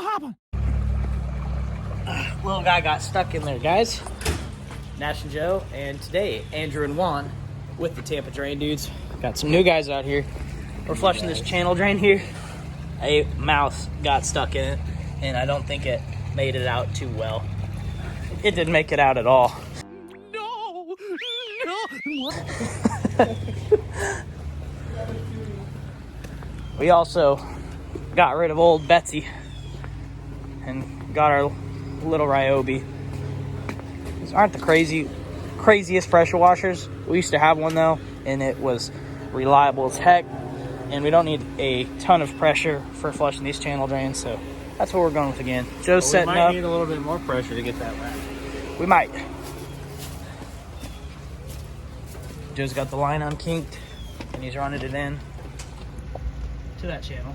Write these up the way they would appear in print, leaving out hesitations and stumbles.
What happened? Little guy got stuck in there, guys. Nash and Joe, and today Andrew and Juan with the Tampa Drain dudes. Got some new guys out here. We're flushing this channel drain here. A mouse got stuck in it, and I don't think it made it out too well. It didn't make it out at all. No, no. We also got rid of old Betsy and got our little Ryobi. These aren't the craziest pressure washers. We used to have one though, and it was reliable as heck. And we don't need a ton of pressure for flushing these channel drains, so that's what we're going with again. Joe's setting up. We might need a little bit more pressure to get that back. We might. Joe's got the line unkinked, and he's running it in to that channel.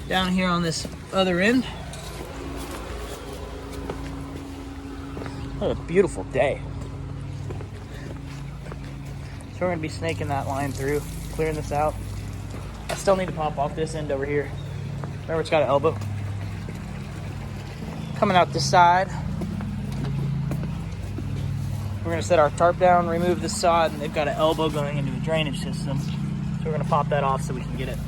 Down here on this other end. What a beautiful day. So we're gonna be snaking that line through, clearing this out. I still need to pop off this end over here. Remember, it's got an elbow. Coming out this side. We're gonna set our tarp down, remove the sod, and they've got an elbow going into a drainage system. So we're gonna pop that off so we can get it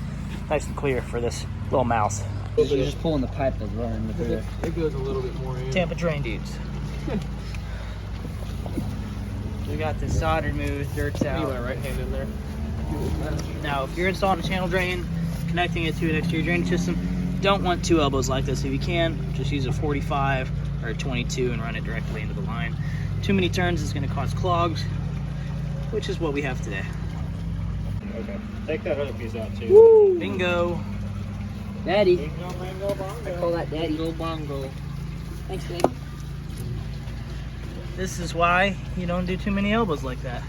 nice and clear for this little mouse. You're just pulling the pipe that's running with it. It goes a little bit more in. Tampa Drain dudes. We got the sod removed, dirt's out. My right hand in there. Now, if you're installing a channel drain, connecting it to an exterior drainage system, don't want two elbows like this. If you can, just use a 45 or a 22 and run it directly into the line. Too many turns is going to cause clogs, which is what we have today. Okay. Take that other piece out too. Woo! Bingo. Daddy. Bingo, bango, bongo. I call that daddy. Bingo, bongo. Thanks, babe. This is why you don't do too many elbows like that.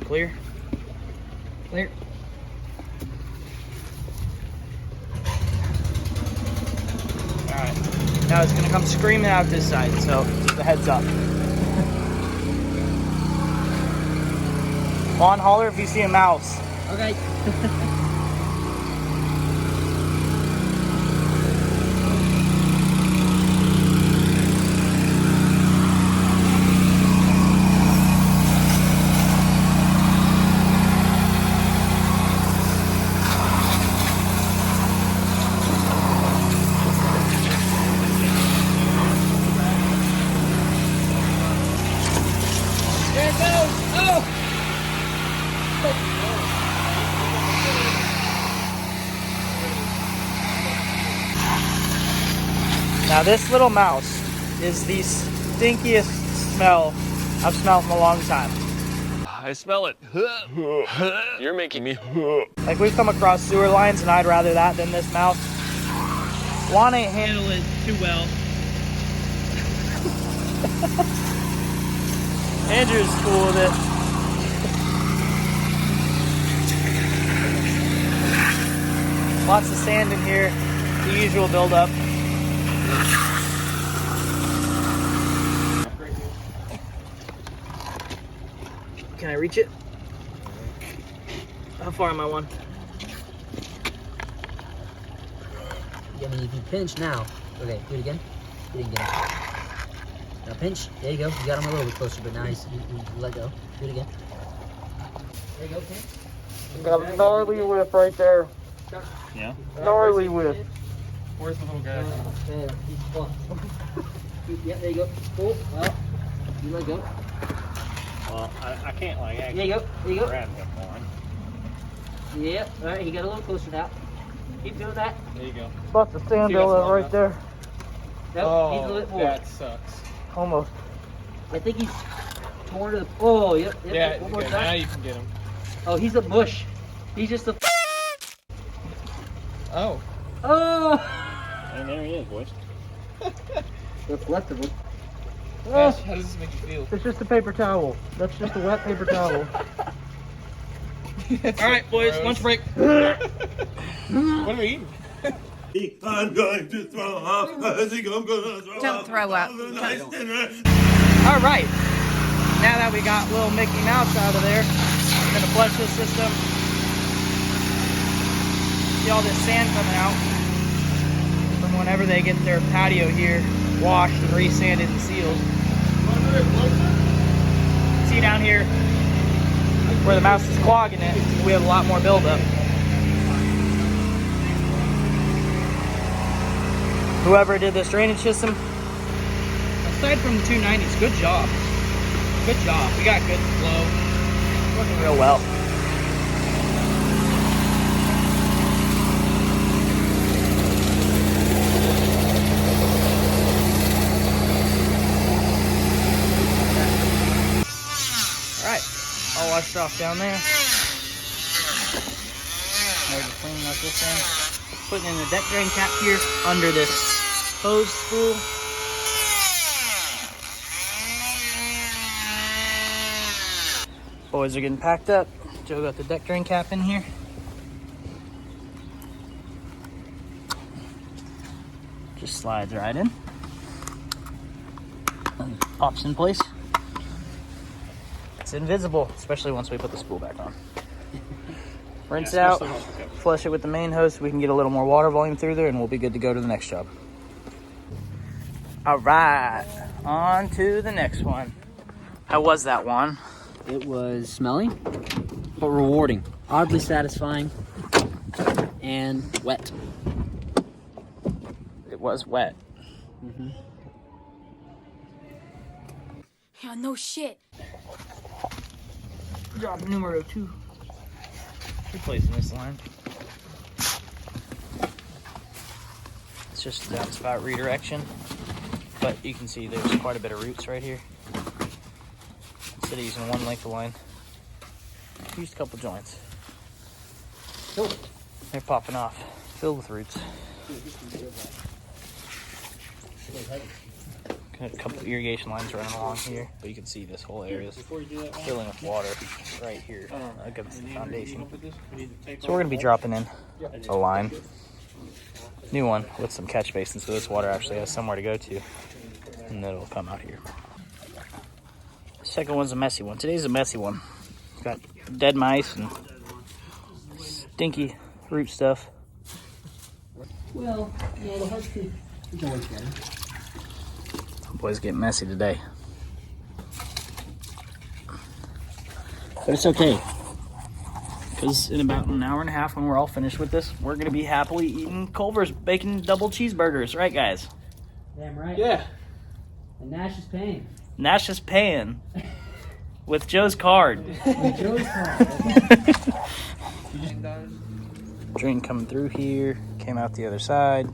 Clear? Clear. Alright. Now it's going to come screaming out this side, so just a heads up. Juan, holler if you see a mouse. Okay. There it goes! Oh! Now this little mouse is the stinkiest smell I've smelled in a long time. I smell it. You're making me. Like, we've come across sewer lines and I'd rather that than this mouse. Juan ain't handle it too well. Andrew's cool with it. Lots of sand in here, the usual buildup. Can I reach it? How far am I, Juan? I mean, if you pinch now. Okay, do it again. Do it again. Now pinch. There you go. You got him a little bit closer, but now you let go. Do it again. There you go, pinch. Got a gnarly whip right there. Yeah. Gnarly whip. Where's the little guy? Yeah, there you go. Cool. Well, you let go. Well, I can't like There actually you go. There you go. grab him on. Yep. All right, he got a little closer now. Keep doing that. There you go. About the sand See, that's buildup long right enough. there. Nope, he's a little bit more. That sucks. Almost. I think he's torn to the. Oh, yep. Yeah, One more okay, now time. you can get him. Oh, he's a bush. He's just a. Oh. Oh! And there he is, boys. What's left of him? Ash, how does this make you feel? It's just a paper towel. That's just a wet paper towel. All right, boys, lunch break. What are we eating? I'm going to throw up. I think I'm gonna throw Don't up. throw up. All right. Now that we got little Mickey Mouse out of there, I'm gonna flush this system. See all this sand coming out from whenever they get their patio here washed and re-sanded and sealed. See down here where the mouse is clogging it, we have a lot more buildup. Whoever did this drainage system, aside from the 290s, good job. Good job. We got good flow. Working real well. Alright, all washed off down there. Now we're just cleaning up this thing. Putting in the deck drain cap here under this hose spool. Boys are getting packed up. Joe got the deck drain cap in here. Just slides right in. And pops in place. It's invisible, especially once we put the spool back on. Rinse it out, flush it with the main hose so we can get a little more water volume through there, and we'll be good to go to the next job. All right, on to the next one. How was that one? It was smelly, but rewarding. Oddly satisfying, and wet. It was wet. Mm-hmm. Yeah, no shit. Job numero 2. Replacing this line. It's just a downspout redirection, but you can see there's quite a bit of roots right here. Instead of using one length of line, used a couple joints. They're popping off, filled with roots. Got a couple irrigation lines running along here, but you can see this whole area is filling with water right here against the foundation. So we're going to be dropping in a line, new one with some catch basins, so this water actually has somewhere to go to, and then it'll come out here. The second one's a messy one. Today's a messy one. It's got dead mice and stinky root stuff. Well, yeah, the husky we can work together. Boys get messy today. But it's okay. Because in about an hour and a half when we're all finished with this, we're going to be happily eating Culver's bacon double cheeseburgers. Right, guys? Damn right. Yeah. And Nash is paying. Nash is paying with Joe's card. With Joe's card. Drain coming through here, came out the other side,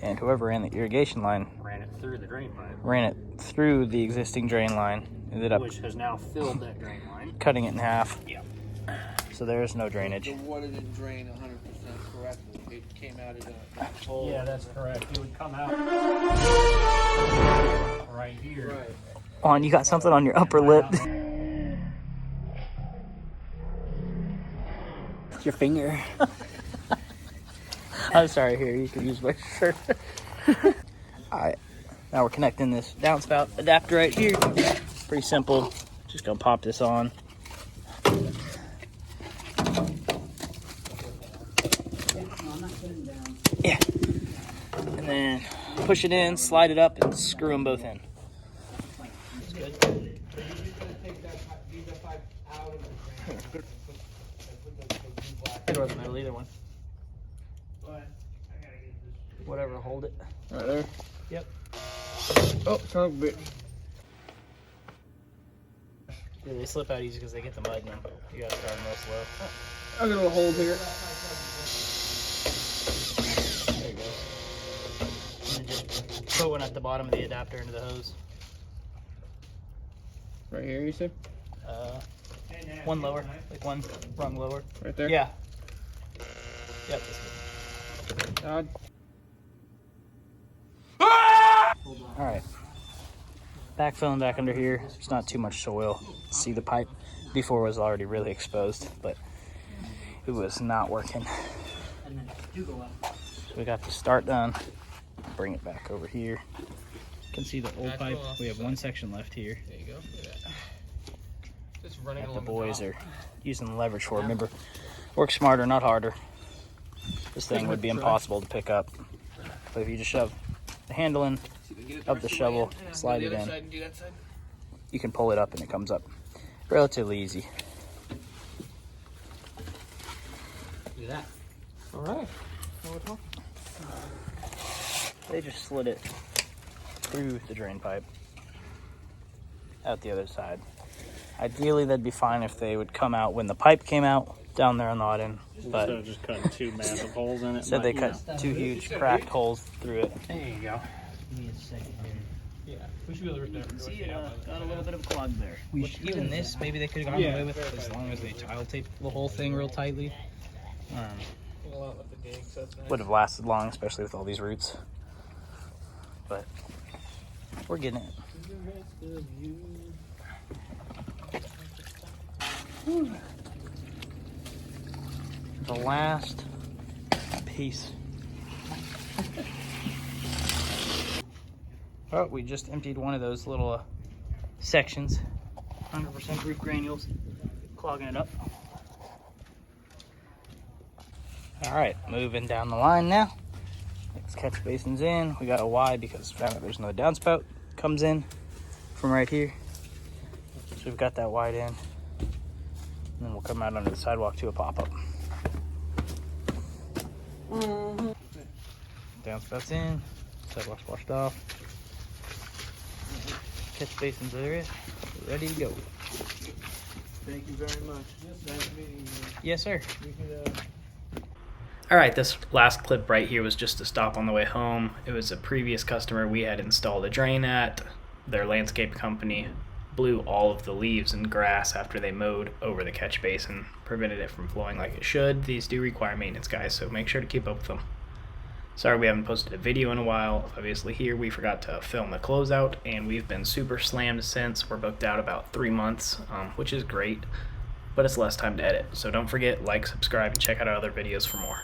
and whoever ran the irrigation line Ran it through the drain pipe, ran it through the existing drain line, ended up which has now filled that drain line. cutting it in half. Yeah. So there's no drainage. The water didn't drain 100% correctly. It came out of the hole. Yeah, that's correct. It would come out right here. Right. On, you got something on your upper lip. It's your finger. I'm sorry, here, you can use my shirt. Alright, now we're connecting this downspout adapter right here. Pretty simple. Just gonna pop this on. Yeah. And then push it in, slide it up, and screw them both in. That's good. It doesn't matter, either one. Whatever, hold it. Right there? Yep. Oh, son of a bitch. Yeah, they slip out easy because they get the mud in them. You gotta start them real slow. I got a little hold here. There you go. And then just put one at the bottom of the adapter into the hose. Right here, you said? One lower, like one rung lower. Right there? Yeah. Yep. That's good. Todd? All right. Backfilling back under here. There's not too much soil. See, the pipe before was already really exposed, but it was not working. So we got the start done. Bring it back over here. You can see the old pipe. We have one section left here. There you go. Look at that. Just running That the along boys top. are using the leverage for. Remember, work smarter, not harder. This thing would be impossible to pick up. But if you just shove the handle in of the shovel, slide it in, Do that side. you can pull it up and it comes up relatively easy. Look at that. All right. Now we're talking. They just slid it through the drain pipe out the other side. Ideally, that'd be fine if they would come out when the pipe came out down there on the odd end, but Instead of just cutting two massive holes in it. said they might- cut two huge cracked holes through it. There you go. Give me a second here. Yeah. We should be able to rip that. See, got a little bit of a clog there. Even this, maybe they could have gotten away with it as long as they tile taped the whole thing real tightly. A lot with the dig, so it's nice. Would have lasted long, especially with all these roots. But we're getting it. Whew. The last piece. Oh, we just emptied one of those little sections. 100% roof granules, clogging it up. All right, moving down the line now. Next catch basin's in. We got a Y because found out there's another downspout comes in from right here. So we've got that wide in. And then we'll come out under the sidewalk to a pop-up. Downspouts in, sidewalk's washed off. Catch basin's area, ready to go. Thank you very much. Nice meeting you. Yes, sir. We could, All right, this last clip right here was just a stop on the way home. It was a previous customer we had installed a drain at. Their landscape company blew all of the leaves and grass after they mowed over the catch basin, prevented it from flowing like it should. These do require maintenance, guys, so make sure to keep up with them. Sorry we haven't posted a video in a while. Obviously here we forgot to film the closeout, and we've been super slammed since. We're booked out about 3 months, which is great, but it's less time to edit. So don't forget, like, subscribe, and check out our other videos for more.